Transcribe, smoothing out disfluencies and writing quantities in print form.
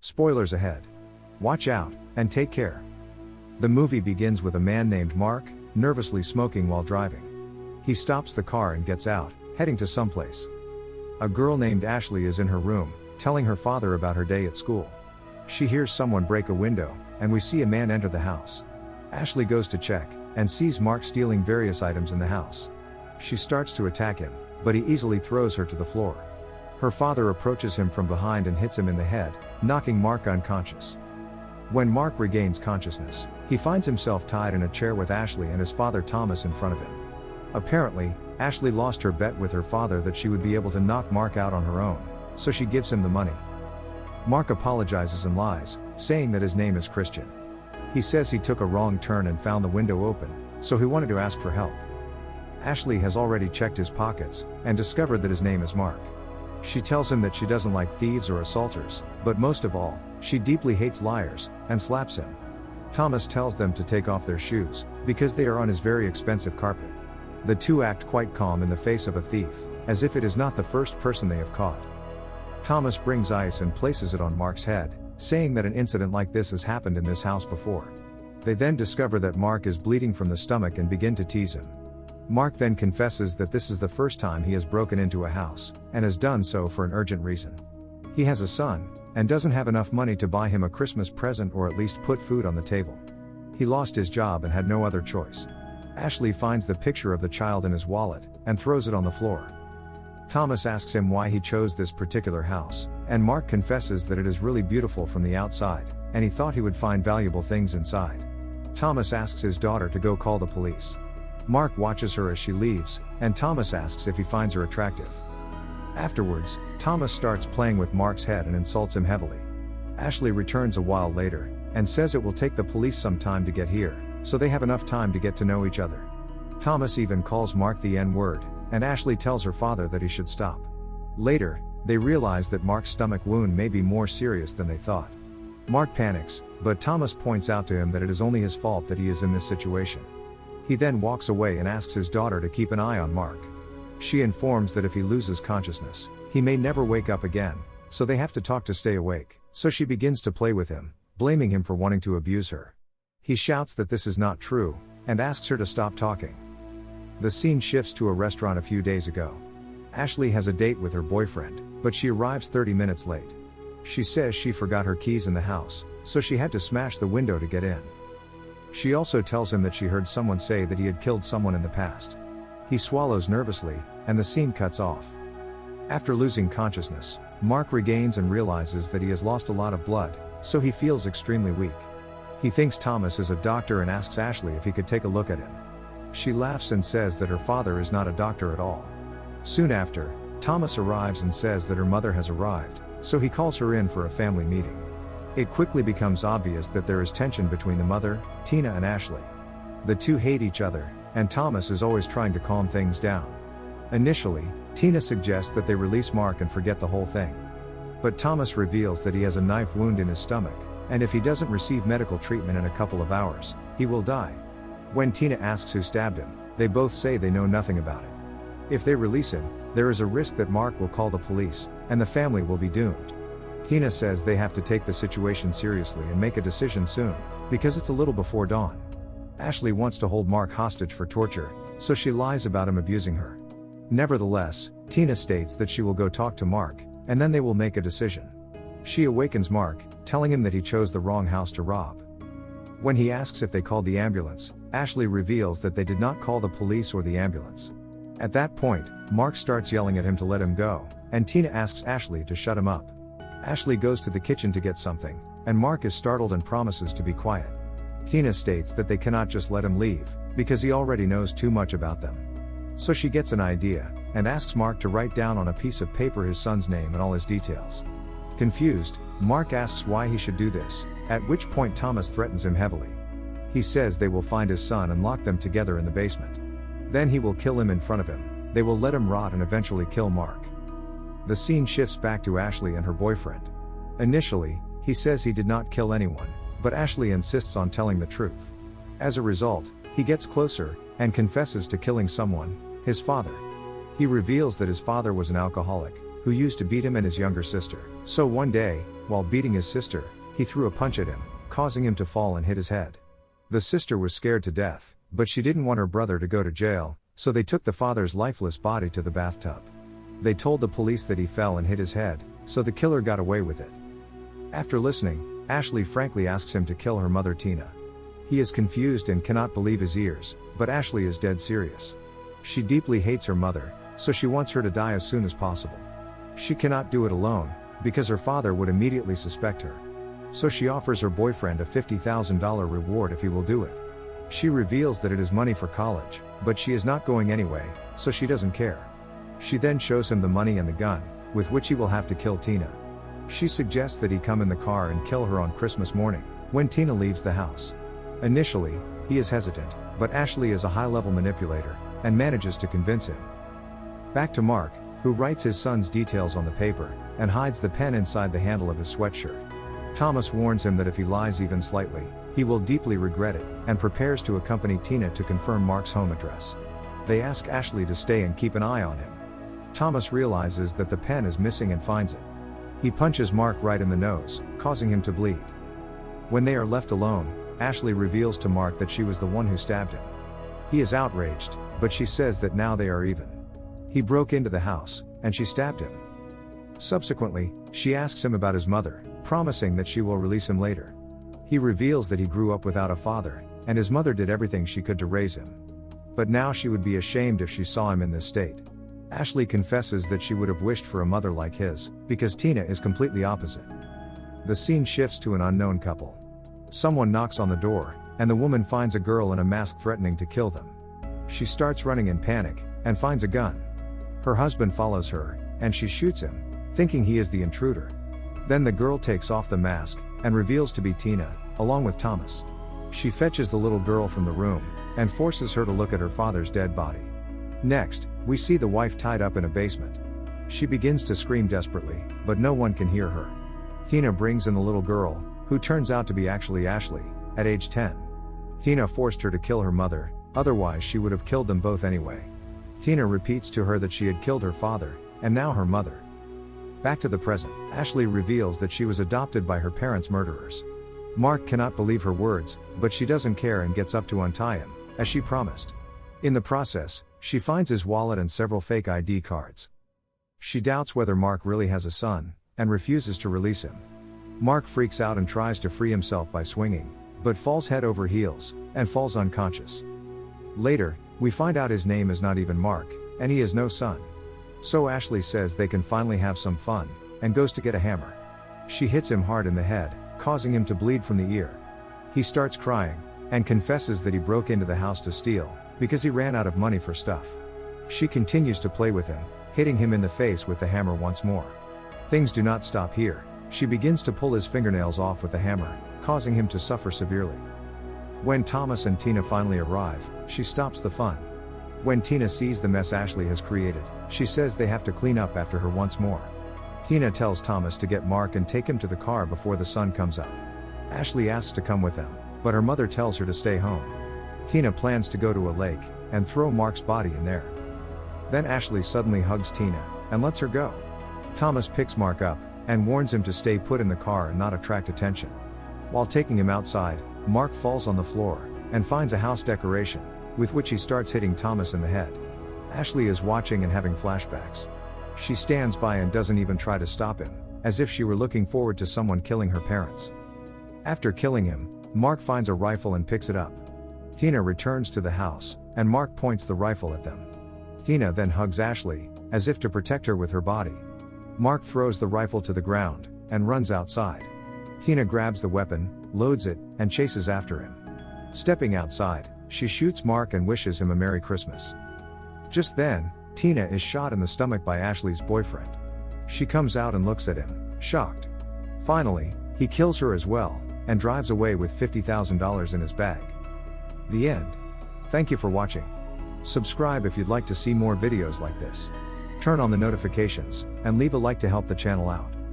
Spoilers ahead. Watch out, and take care. The movie begins with a man named Mark, nervously smoking while driving. He stops the car and gets out, heading to someplace. A girl named Ashley is in her room, telling her father about her day at school. She hears someone break a window, and we see a man enter the house. Ashley goes to check, and sees Mark stealing various items in the house. She starts to attack him, but he easily throws her to the floor. Her father approaches him from behind and hits him in the head, knocking Mark unconscious. When Mark regains consciousness, he finds himself tied in a chair with Ashley and his father Thomas in front of him. Apparently, Ashley lost her bet with her father that she would be able to knock Mark out on her own, so she gives him the money. Mark apologizes and lies, saying that his name is Christian. He says he took a wrong turn and found the window open, so he wanted to ask for help. Ashley has already checked his pockets, and discovered that his name is Mark. She tells him that she doesn't like thieves or assaulters, but most of all, she deeply hates liars, and slaps him. Thomas tells them to take off their shoes, because they are on his very expensive carpet. The two act quite calm in the face of a thief, as if it is not the first person they have caught. Thomas brings ice and places it on Mark's head, saying that an incident like this has happened in this house before. They then discover that Mark is bleeding from the stomach and begin to tease him. Mark then confesses that this is the first time he has broken into a house, and has done so for an urgent reason. He has a son, and doesn't have enough money to buy him a Christmas present or at least put food on the table. He lost his job and had no other choice. Ashley finds the picture of the child in his wallet, and throws it on the floor. Thomas asks him why he chose this particular house, and Mark confesses that it is really beautiful from the outside, and he thought he would find valuable things inside. Thomas asks his daughter to go call the police. Mark watches her as she leaves, and Thomas asks if he finds her attractive. Afterwards, Thomas starts playing with Mark's head and insults him heavily. Ashley returns a while later, and says it will take the police some time to get here, so they have enough time to get to know each other. Thomas even calls Mark the N-word, and Ashley tells her father that he should stop. Later, they realize that Mark's stomach wound may be more serious than they thought. Mark panics, but Thomas points out to him that it is only his fault that he is in this situation. He then walks away and asks his daughter to keep an eye on Mark. She informs that if he loses consciousness, he may never wake up again, so they have to talk to stay awake, so she begins to play with him, blaming him for wanting to abuse her. He shouts that this is not true, and asks her to stop talking. The scene shifts to a restaurant a few days ago. Ashley has a date with her boyfriend, but she arrives 30 minutes late. She says she forgot her keys in the house, so she had to smash the window to get in. She also tells him that she heard someone say that he had killed someone in the past. He swallows nervously, and the scene cuts off. After losing consciousness, Mark regains and realizes that he has lost a lot of blood, so he feels extremely weak. He thinks Thomas is a doctor and asks Ashley if he could take a look at him. She laughs and says that her father is not a doctor at all. Soon after, Thomas arrives and says that her mother has arrived, so he calls her in for a family meeting. It quickly becomes obvious that there is tension between the mother, Tina, and Ashley. The two hate each other, and Thomas is always trying to calm things down. Initially, Tina suggests that they release Mark and forget the whole thing. But Thomas reveals that he has a knife wound in his stomach, and if he doesn't receive medical treatment in a couple of hours, he will die. When Tina asks who stabbed him, they both say they know nothing about it. If they release him, there is a risk that Mark will call the police, and the family will be doomed. Tina says they have to take the situation seriously and make a decision soon, because it's a little before dawn. Ashley wants to hold Mark hostage for torture, so she lies about him abusing her. Nevertheless, Tina states that she will go talk to Mark, and then they will make a decision. She awakens Mark, telling him that he chose the wrong house to rob. When he asks if they called the ambulance, Ashley reveals that they did not call the police or the ambulance. At that point, Mark starts yelling at him to let him go, and Tina asks Ashley to shut him up. Ashley goes to the kitchen to get something, and Mark is startled and promises to be quiet. Tina states that they cannot just let him leave, because he already knows too much about them. So she gets an idea, and asks Mark to write down on a piece of paper his son's name and all his details. Confused, Mark asks why he should do this, at which point Thomas threatens him heavily. He says they will find his son and lock them together in the basement. Then he will kill him in front of him, they will let him rot and eventually kill Mark. The scene shifts back to Ashley and her boyfriend. Initially, he says he did not kill anyone, but Ashley insists on telling the truth. As a result, he gets closer, and confesses to killing someone, his father. He reveals that his father was an alcoholic, who used to beat him and his younger sister. So one day, while beating his sister, he threw a punch at him, causing him to fall and hit his head. The sister was scared to death, but she didn't want her brother to go to jail, so they took the father's lifeless body to the bathtub. They told the police that he fell and hit his head, so the killer got away with it. After listening, Ashley frankly asks him to kill her mother Tina. He is confused and cannot believe his ears, but Ashley is dead serious. She deeply hates her mother, so she wants her to die as soon as possible. She cannot do it alone, because her father would immediately suspect her. So she offers her boyfriend a $50,000 reward if he will do it. She reveals that it is money for college, but she is not going anyway, so she doesn't care. She then shows him the money and the gun, with which he will have to kill Tina. She suggests that he come in the car and kill her on Christmas morning, when Tina leaves the house. Initially, he is hesitant, but Ashley is a high-level manipulator, and manages to convince him. Back to Mark, who writes his son's details on the paper, and hides the pen inside the handle of his sweatshirt. Thomas warns him that if he lies even slightly, he will deeply regret it, and prepares to accompany Tina to confirm Mark's home address. They ask Ashley to stay and keep an eye on him. Thomas realizes that the pen is missing and finds it. He punches Mark right in the nose, causing him to bleed. When they are left alone, Ashley reveals to Mark that she was the one who stabbed him. He is outraged, but she says that now they are even. He broke into the house, and she stabbed him. Subsequently, she asks him about his mother, promising that she will release him later. He reveals that he grew up without a father, and his mother did everything she could to raise him. But now she would be ashamed if she saw him in this state. Ashley confesses that she would have wished for a mother like his, because Tina is completely opposite. The scene shifts to an unknown couple. Someone knocks on the door, and the woman finds a girl in a mask threatening to kill them. She starts running in panic, and finds a gun. Her husband follows her, and she shoots him, thinking he is the intruder. Then the girl takes off the mask, and reveals to be Tina, along with Thomas. She fetches the little girl from the room, and forces her to look at her father's dead body. Next, we see the wife tied up in a basement. She begins to scream desperately, but no one can hear her. Tina brings in the little girl, who turns out to be actually Ashley, at age 10. Tina forced her to kill her mother, otherwise she would have killed them both anyway. Tina repeats to her that she had killed her father, and now her mother. Back to the present, Ashley reveals that she was adopted by her parents' murderers. Mark cannot believe her words, but she doesn't care and gets up to untie him, as she promised. In the process, she finds his wallet and several fake ID cards. She doubts whether Mark really has a son, and refuses to release him. Mark freaks out and tries to free himself by swinging, but falls head over heels, and falls unconscious. Later, we find out his name is not even Mark, and he has no son. So Ashley says they can finally have some fun, and goes to get a hammer. She hits him hard in the head, causing him to bleed from the ear. He starts crying, and confesses that he broke into the house to steal, because he ran out of money for stuff. She continues to play with him, hitting him in the face with the hammer once more. Things do not stop here. She begins to pull his fingernails off with the hammer, causing him to suffer severely. When Thomas and Tina finally arrive, she stops the fun. When Tina sees the mess Ashley has created, she says they have to clean up after her once more. Tina tells Thomas to get Mark and take him to the car before the sun comes up. Ashley asks to come with them, but her mother tells her to stay home. Tina plans to go to a lake, and throw Mark's body in there. Then Ashley suddenly hugs Tina, and lets her go. Thomas picks Mark up, and warns him to stay put in the car and not attract attention. While taking him outside, Mark falls on the floor, and finds a house decoration, with which he starts hitting Thomas in the head. Ashley is watching and having flashbacks. She stands by and doesn't even try to stop him, as if she were looking forward to someone killing her parents. After killing him, Mark finds a rifle and picks it up. Tina returns to the house, and Mark points the rifle at them. Tina then hugs Ashley, as if to protect her with her body. Mark throws the rifle to the ground, and runs outside. Tina grabs the weapon, loads it, and chases after him. Stepping outside, she shoots Mark and wishes him a Merry Christmas. Just then, Tina is shot in the stomach by Ashley's boyfriend. She comes out and looks at him, shocked. Finally, he kills her as well, and drives away with $50,000 in his bag. The end. Thank you for watching. Subscribe if you'd like to see more videos like this. Turn on the notifications, and leave a like to help the channel out.